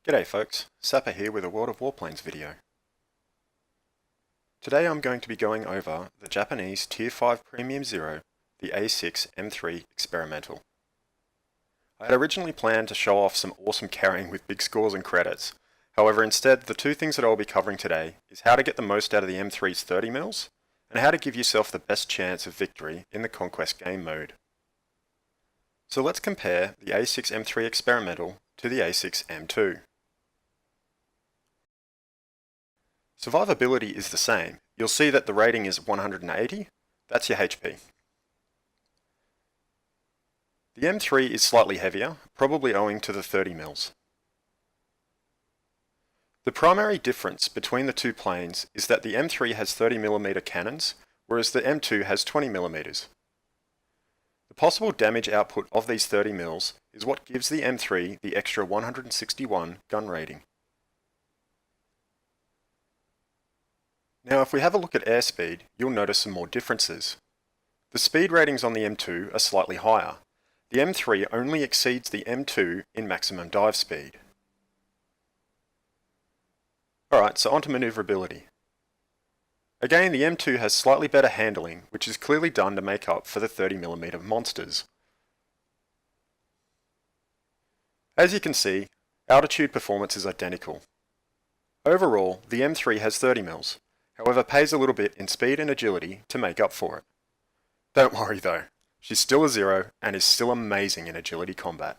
G'day folks, Sapper here with a World of Warplanes video. Today I'm going to be going over the Japanese Tier 5 Premium Zero, the A6M3 Experimental. I had originally planned to show off some awesome carrying with big scores and credits. However, instead, the two things that I'll be covering today is how to get the most out of the M3's 30 mils, and how to give yourself the best chance of victory in the Conquest game mode. So let's compare the A6M3 Experimental to the A6M2. Survivability is the same. You'll see that the rating is 180, that's your HP. The M3 is slightly heavier, probably owing to the 30 mils. The primary difference between the two planes is that the M3 has 30mm cannons, whereas the M2 has 20mm. The possible damage output of these 30 mils is what gives the M3 the extra 161 gun rating. Now if we have a look at airspeed, you'll notice some more differences. The speed ratings on the M2 are slightly higher. The M3 only exceeds the M2 in maximum dive speed. Alright, so onto manoeuvrability. Again, the M2 has slightly better handling, which is clearly done to make up for the 30mm monsters. As you can see, altitude performance is identical. Overall, the M3 has 30 mils. However, pays a little bit in speed and agility to make up for it. Don't worry though, she's still a zero and is still amazing in agility combat.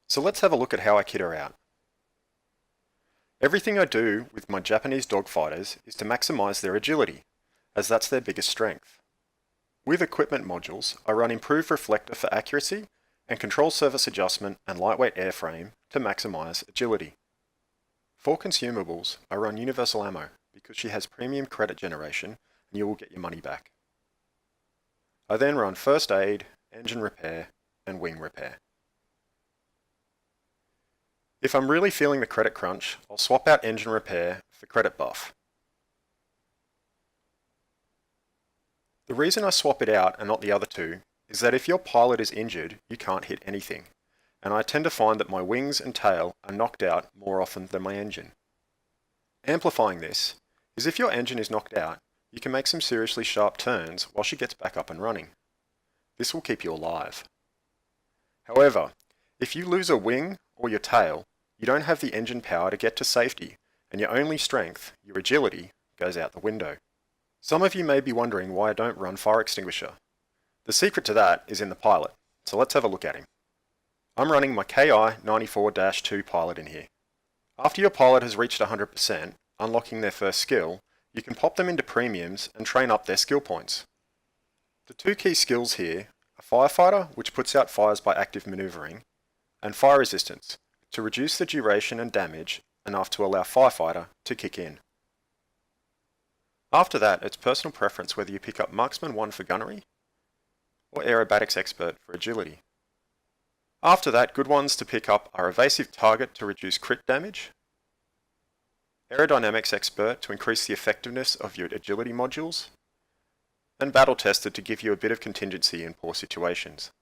So let's have a look at how I kit her out. Everything I do with my Japanese dogfighters is to maximize their agility, as that's their biggest strength. With equipment modules, I run improved reflector for accuracy and control surface adjustment and lightweight airframe to maximize agility. For consumables, I run universal ammo because she has premium credit generation and you will get your money back. I then run first aid, engine repair, and wing repair. If I'm really feeling the credit crunch, I'll swap out engine repair for credit buff. The reason I swap it out and not the other two is that if your pilot is injured, you can't hit anything. And I tend to find that my wings and tail are knocked out more often than my engine. Amplifying this is if your engine is knocked out, you can make some seriously sharp turns while she gets back up and running. This will keep you alive. However, if you lose a wing or your tail, you don't have the engine power to get to safety, and your only strength, your agility, goes out the window. Some of you may be wondering why I don't run fire extinguisher. The secret to that is in the pilot, so let's have a look at him. I'm running my KI-94-2 pilot in here. After your pilot has reached 100%, unlocking their first skill, you can pop them into premiums and train up their skill points. The two key skills here are Firefighter, which puts out fires by active maneuvering, and Fire Resistance, to reduce the duration and damage enough to allow Firefighter to kick in. After that, it's personal preference whether you pick up Marksman 1 for gunnery, or Aerobatics Expert for agility. After that, good ones to pick up are Evasive Target to reduce crit damage, Aerodynamics Expert to increase the effectiveness of your agility modules, and Battle Tested to give you a bit of contingency in poor situations.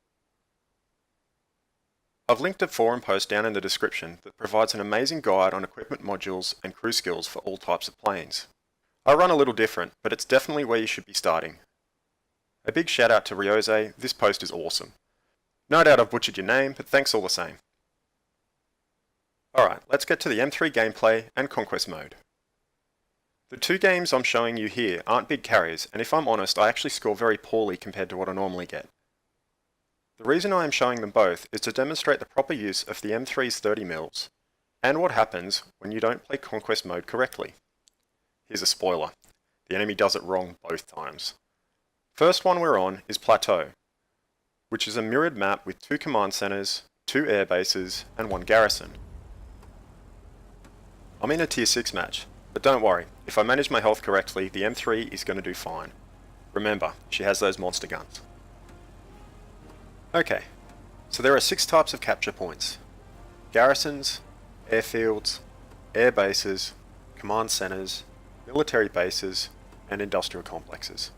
I've linked a forum post down in the description that provides an amazing guide on equipment modules and crew skills for all types of planes. I run a little different, but it's definitely where you should be starting. A big shout out to Ryose, this post is awesome. No doubt I've butchered your name, but thanks all the same. Alright, let's get to the M3 gameplay and Conquest Mode. The two games I'm showing you here aren't big carries, and if I'm honest, I actually score very poorly compared to what I normally get. The reason I am showing them both is to demonstrate the proper use of the M3's 30 mils, and what happens when you don't play Conquest Mode correctly. Here's a spoiler, the enemy does it wrong both times. First one we're on is Plateau, which is a mirrored map with 2 command centers, 2 air bases, and 1 garrison. I'm in a tier 6 match, but don't worry, if I manage my health correctly, the M3 is going to do fine. Remember, she has those monster guns. Okay, so there are 6 types of capture points: garrisons, airfields, air bases, command centers, military bases, and industrial complexes.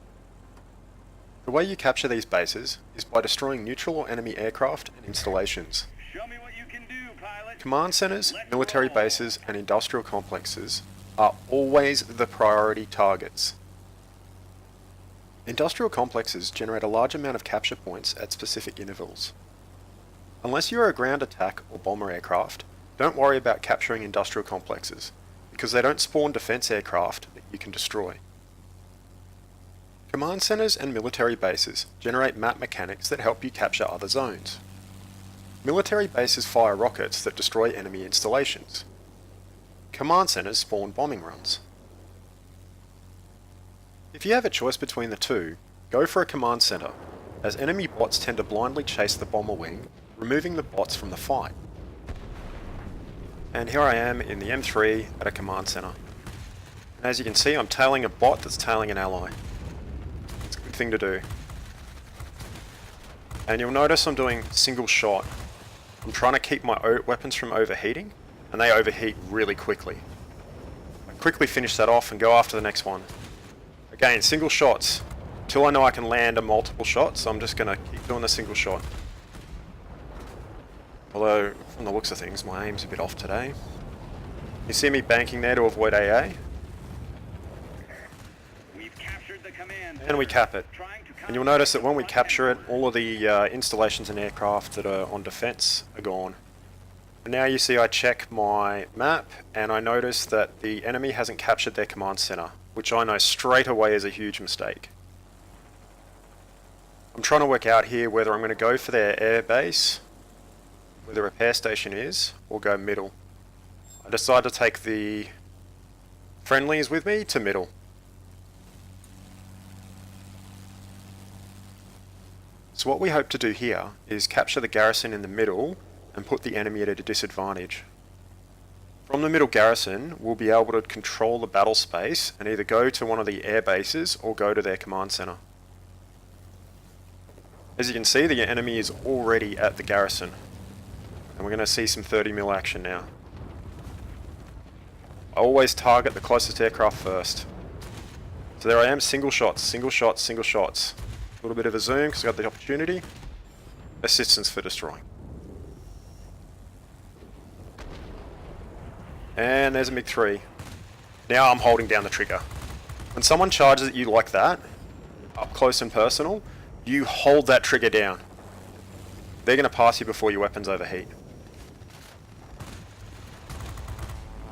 The way you capture these bases is by destroying neutral or enemy aircraft and installations. Show me what you can do, pilot. Command centers, military bases, and industrial complexes are always the priority targets. Industrial complexes generate a large amount of capture points at specific intervals. Unless you are a ground attack or bomber aircraft, don't worry about capturing industrial complexes, because they don't spawn defense aircraft that you can destroy. Command centers and military bases generate map mechanics that help you capture other zones. Military bases fire rockets that destroy enemy installations. Command centers spawn bombing runs. If you have a choice between the two, go for a command center, as enemy bots tend to blindly chase the bomber wing, removing the bots from the fight. And here I am in the M3 at a command center. And as you can see, I'm tailing a bot that's tailing an ally. It's a good thing to do. And you'll notice I'm doing single shot. I'm trying to keep my weapons from overheating, and they overheat really quickly. I quickly finish that off and go after the next one. Again, single shots. Till I know I can land a multiple shots, I'm just going to keep doing the single shot. Although, from the looks of things, my aim's a bit off today. You see me banking there to avoid AA? And we cap it. And you'll notice that when we capture it, all of the installations and aircraft that are on defense are gone. And now you see I check my map, and I notice that the enemy hasn't captured their command center, which I know straight away is a huge mistake. I'm trying to work out here whether I'm going to go for their air base, where the repair station is, or go middle. I decided to take the friendlies with me to middle. So what we hope to do here is capture the garrison in the middle and put the enemy at a disadvantage. From the middle garrison, we'll be able to control the battle space and either go to one of the air bases or go to their command center. As you can see, the enemy is already at the garrison. And we're going to see some 30mm action now. I always target the closest aircraft first. So there I am, single shots, single shots, single shots. A little bit of a zoom because I got the opportunity. Assistance for destroying. And there's a MiG-3. Now I'm holding down the trigger. When someone charges at you like that, up close and personal, you hold that trigger down. They're going to pass you before your weapons overheat.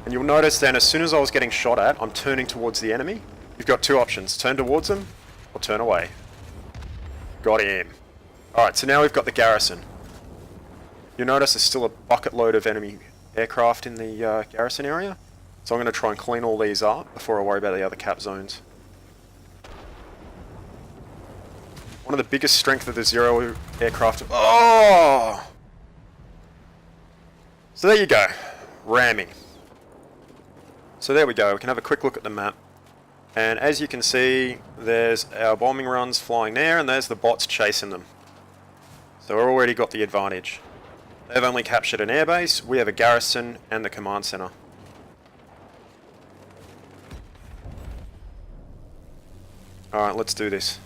And you'll notice then, as soon as I was getting shot at, I'm turning towards the enemy. You've got two options, turn towards them or turn away. Got him. Alright, so now we've got the garrison. You'll notice there's still a bucket load of enemy aircraft in the garrison area. So I'm going to try and clean all these up before I worry about the other cap zones. One of the biggest strengths of the Zero aircraft... Oh! So there you go. Ramming. So there we go. We can have a quick look at the map. And as you can see, there's our bombing runs flying there, and there's the bots chasing them. So we've already got the advantage. They've only captured an airbase, we have a garrison and the command center. Alright, let's do this.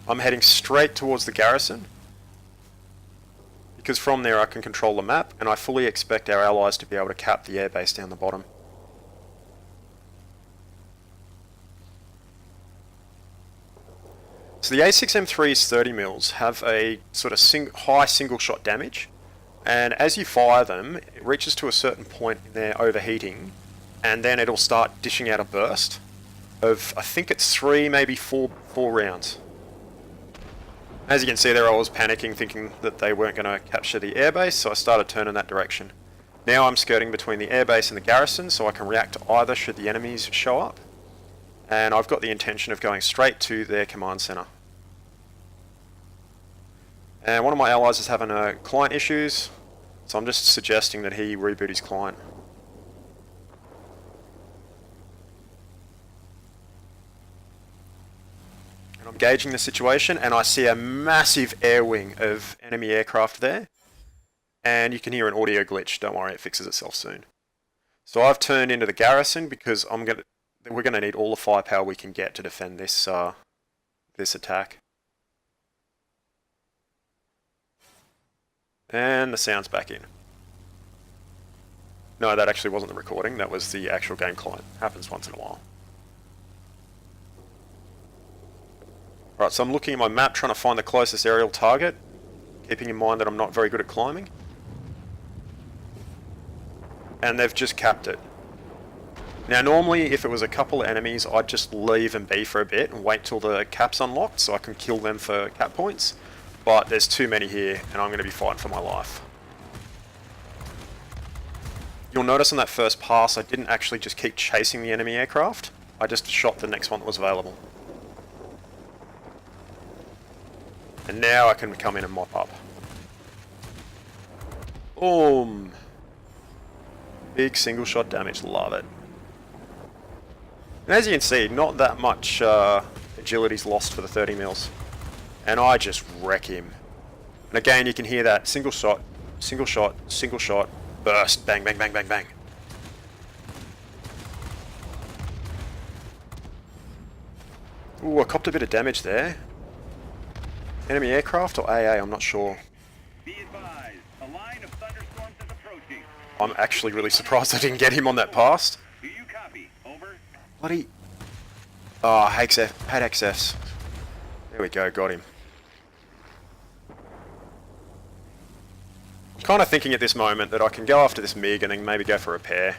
I'm heading straight towards the garrison, because from there I can control the map, and I fully expect our allies to be able to cap the airbase down the bottom. So the A6M3's 30mm have a sort of high single shot damage, and as you fire them, it reaches to a certain point in their overheating, and then it'll start dishing out a burst of, I think it's 3, maybe 4 rounds. As you can see there, I was panicking, thinking that they weren't going to capture the airbase, so I started turning that direction. Now I'm skirting between the airbase and the garrison, so I can react to either should the enemies show up. And I've got the intention of going straight to their command center. And one of my allies is having client issues, so I'm just suggesting that he reboot his client. And I'm gauging the situation, and I see a massive air wing of enemy aircraft there. And you can hear an audio glitch. Don't worry, it fixes itself soon. So I've turned into the garrison because we're going to need all the firepower we can get to defend this this attack. And the sound's back in. No, that actually wasn't the recording, that was the actual game client. Happens once in a while. Right, so I'm looking at my map trying to find the closest aerial target, keeping in mind that I'm not very good at climbing. And they've just capped it. Now normally if it was a couple of enemies I'd just leave and be for a bit and wait till the cap's unlocked so I can kill them for cap points. But there's too many here and I'm going to be fighting for my life. You'll notice on that first pass I didn't actually just keep chasing the enemy aircraft, I just shot the next one that was available. And now I can come in and mop up. Boom! Big single shot damage, love it. And as you can see, not that much agility's lost for the 30 mils. And I just wreck him. And again, you can hear that single shot, single shot, single shot, burst, bang, bang, bang, bang, bang. Ooh, I copped a bit of damage there. Enemy aircraft or AA, I'm not sure. Be advised, a line of thunderstorms is approaching. I'm actually really surprised I didn't get him on that pass. Do you copy? Over. Bloody... Oh, had XFs. There we go, got him. I'm kind of thinking at this moment that I can go after this MiG and then maybe go for a repair.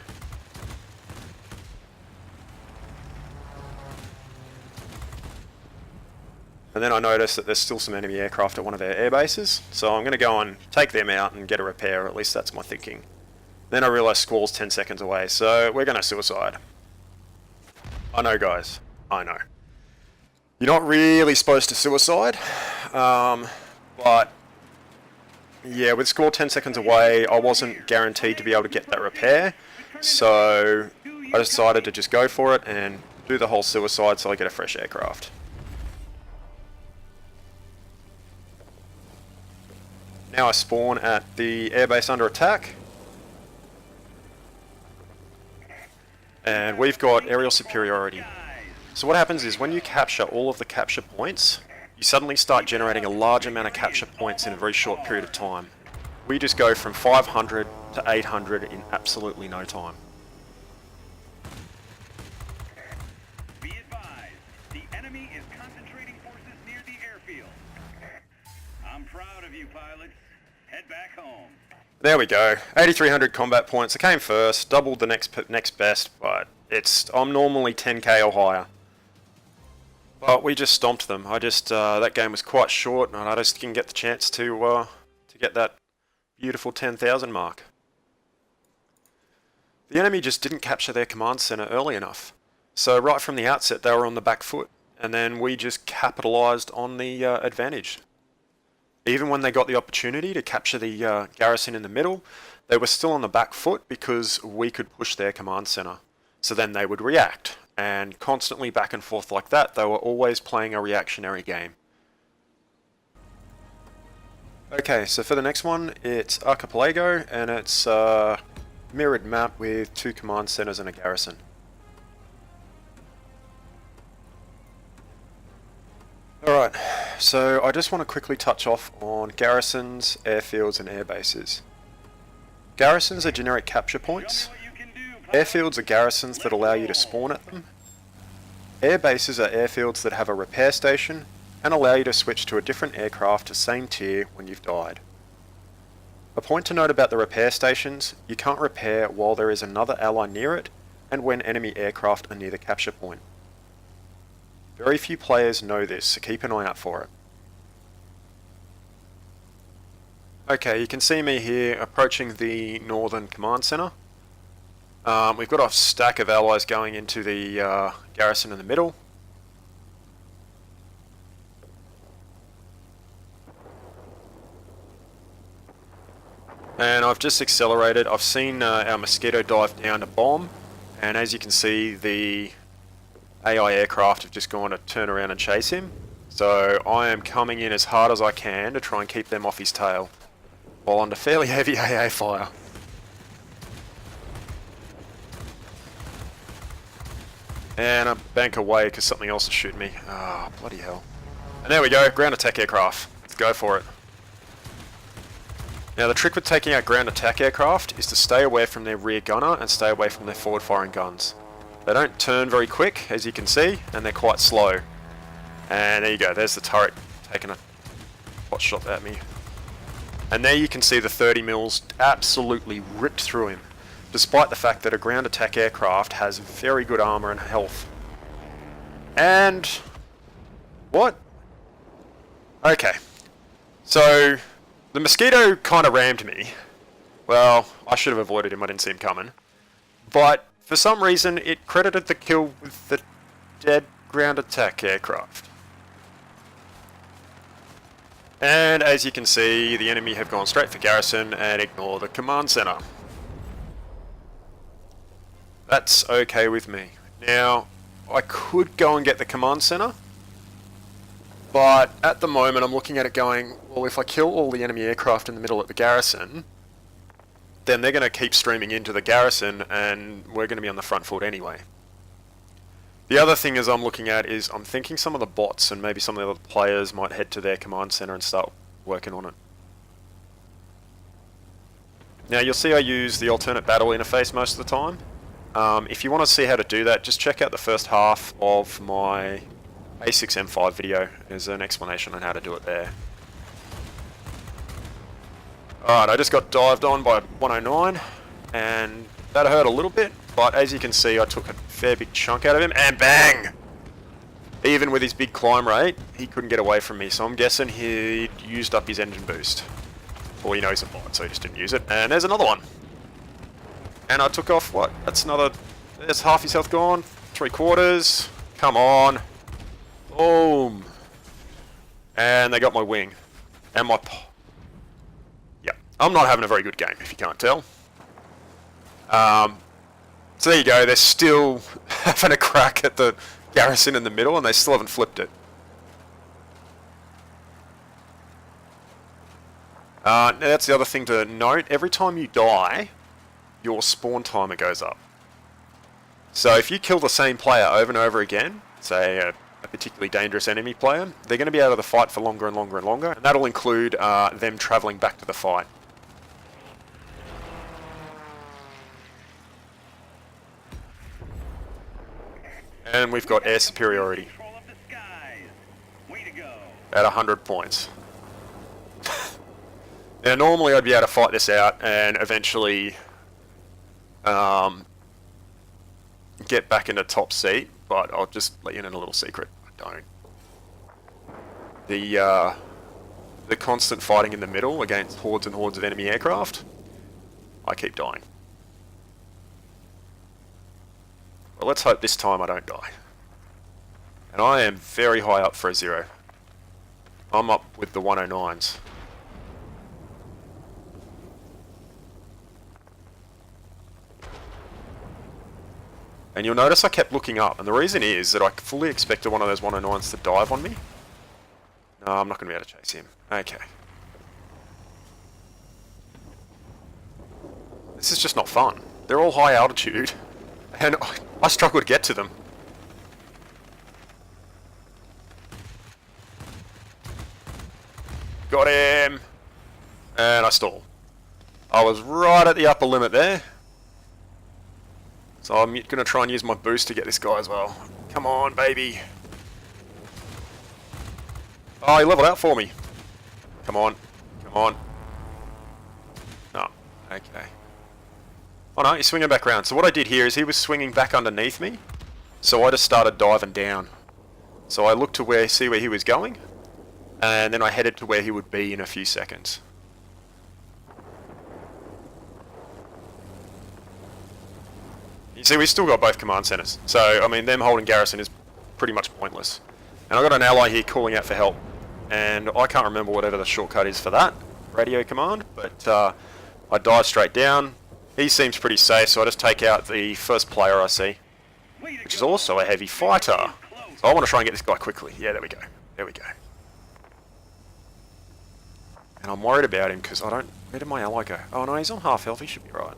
And then I notice that there's still some enemy aircraft at one of our air bases, so I'm going to go and take them out and get a repair, or at least that's my thinking. Then I realise Squall's 10 seconds away, so we're going to suicide. I know, guys. I know. You're not really supposed to suicide, but yeah, with Squall 10 seconds away, I wasn't guaranteed to be able to get that repair, so I decided to just go for it and do the whole suicide so I get a fresh aircraft. Now I spawn at the airbase under attack. And we've got aerial superiority. So what happens is when you capture all of the capture points, you suddenly start generating a large amount of capture points in a very short period of time. We just go from 500 to 800 in absolutely no time. Be advised, the enemy is concentrating forces near the airfield. I'm proud of you, pilots. Head back home. There we go. 8,300 combat points. I came first, doubled the next best, but I'm normally 10k or higher. But we just stomped them. That game was quite short, and I just didn't get the chance to get that beautiful 10,000 mark. The enemy just didn't capture their command center early enough. So right from the outset, they were on the back foot, and then we just capitalized on the advantage. Even when they got the opportunity to capture the garrison in the middle, they were still on the back foot because we could push their command center. So then they would react, and constantly back and forth like that, they were always playing a reactionary game. Okay, so for the next one, it's Archipelago, and it's a mirrored map with 2 command centers and a garrison. Alright, so I just want to quickly touch off on garrisons, airfields and air bases. Garrisons are generic capture points. Airfields are garrisons that allow you to spawn at them. Air bases are airfields that have a repair station and allow you to switch to a different aircraft to same tier when you've died. A point to note about the repair stations, you can't repair while there is another ally near it and when enemy aircraft are near the capture point. Very few players know this, so keep an eye out for it. Okay, you can see me here approaching the northern command center. We've got a stack of allies going into the garrison in the middle. And I've just accelerated. I've seen our Mosquito dive down to bomb, and as you can see, the AI aircraft have just gone to turn around and chase him. So I am coming in as hard as I can to try and keep them off his tail, while under fairly heavy AA fire. And I bank away because something else is shooting me. Ah, oh, bloody hell. And there we go, ground attack aircraft. Let's go for it. Now the trick with taking out ground attack aircraft is to stay away from their rear gunner and stay away from their forward firing guns. They don't turn very quick, as you can see, and they're quite slow. And there you go, there's the turret taking a hot shot at me. And there you can see the 30 mils absolutely ripped through him, despite the fact that a ground attack aircraft has very good armor and health. And... what? Okay. So, the Mosquito kind of rammed me. Well, I should have avoided him, I didn't see him coming. But, for some reason, it credited the kill with the dead ground attack aircraft. And as you can see, the enemy have gone straight for garrison and ignore the command center. That's okay with me. Now, I could go and get the command center, but at the moment I'm looking at it going, well, if I kill all the enemy aircraft in the middle at the garrison, then they're going to keep streaming into the garrison and we're going to be on the front foot anyway. The other thing is I'm looking at is I'm thinking some of the bots and maybe some of the other players might head to their command center and start working on it. Now you'll see I use the alternate battle interface most of the time. If you want to see how to do that, just check out the first half of my A6M3 video. There's an explanation on how to do it there. Alright, I just got dived on by 109 and that hurt a little bit, but as you can see I took a fair big chunk out of him and bang! Even with his big climb rate, he couldn't get away from me, so I'm guessing he'd used up his engine boost. Or you know he's a bot, so he just didn't use it. And there's another one. And I took off, what? That's another... there's half his health gone. 3/4. Come on. Boom. And they got my wing. And my... yeah. I'm not having a very good game, if you can't tell. So there you go. They're still having a crack at the garrison in the middle, and they still haven't flipped it. Now that's the other thing to note. Every time you die, your spawn timer goes up. So if you kill the same player over and over again, say a particularly dangerous enemy player, they're going to be out of the fight for longer and longer and longer, and that'll include them travelling back to the fight. And we've got air superiority at 100 points. Now normally I'd be able to fight this out and eventually get back into top seat, but I'll just let you in a little secret. I don't. The constant fighting in the middle against hordes and hordes of enemy aircraft, I keep dying. Well, let's hope this time I don't die. And I am very high up for a 0. I'm up with the 109s. And you'll notice I kept looking up, and the reason is that I fully expected one of those 109s to dive on me. No, I'm not going to be able to chase him. Okay. This is just not fun. They're all high altitude, and I struggle to get to them. Got him! And I stall. I was right at the upper limit there. So I'm going to try and use my boost to get this guy as well. Come on, baby. Oh, he leveled out for me. Come on. Come on. No. Okay. Oh no, he's swinging back around. So what I did here is he was swinging back underneath me. So I just started diving down. So I looked to see where he was going. And then I headed to where he would be in a few seconds. You see, we still got both command centers. So, I mean, them holding garrison is pretty much pointless. And I've got an ally here calling out for help. And I can't remember whatever the shortcut is for that radio command, but I dive straight down. He seems pretty safe, so I just take out the first player I see, which is also a heavy fighter. So I want to try and get this guy quickly. Yeah, there we go. There we go. And I'm worried about him because I don't... where did my ally go? Oh no, he's on half health. He should be right.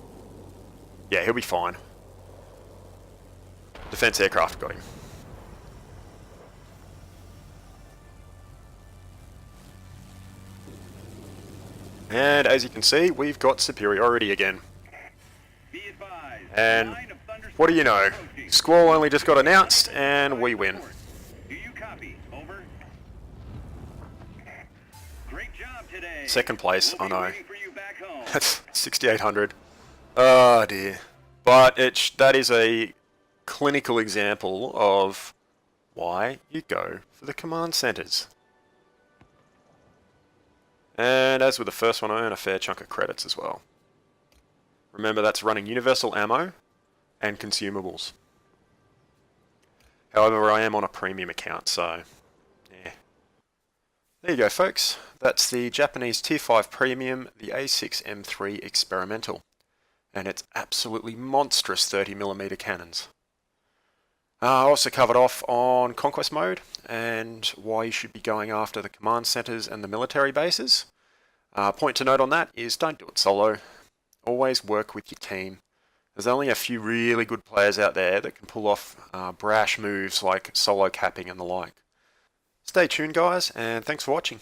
Yeah, he'll be fine. Defense aircraft got him. And as you can see, we've got superiority again. Be advised. And Line of thunderstorms what do you know? approaching. Squall only just got announced and we win. Do you copy? Over. Great job today. Second place, We'll I be know. waiting for you back home. That's 6,800. Oh dear. But that is a clinical example of why you go for the command centers. And as with the first one, I earn a fair chunk of credits as well. Remember, that's running universal ammo and consumables. However, I am on a premium account, so yeah. There you go, folks. That's the Japanese Tier 5 Premium, the A6M3 Experimental. And its absolutely monstrous 30mm cannons. I also covered off on Conquest Mode and why you should be going after the command centers and the military bases. Point to note on that is don't do it solo. Always work with your team. There's only a few really good players out there that can pull off brash moves like solo capping and the like. Stay tuned, guys, and thanks for watching.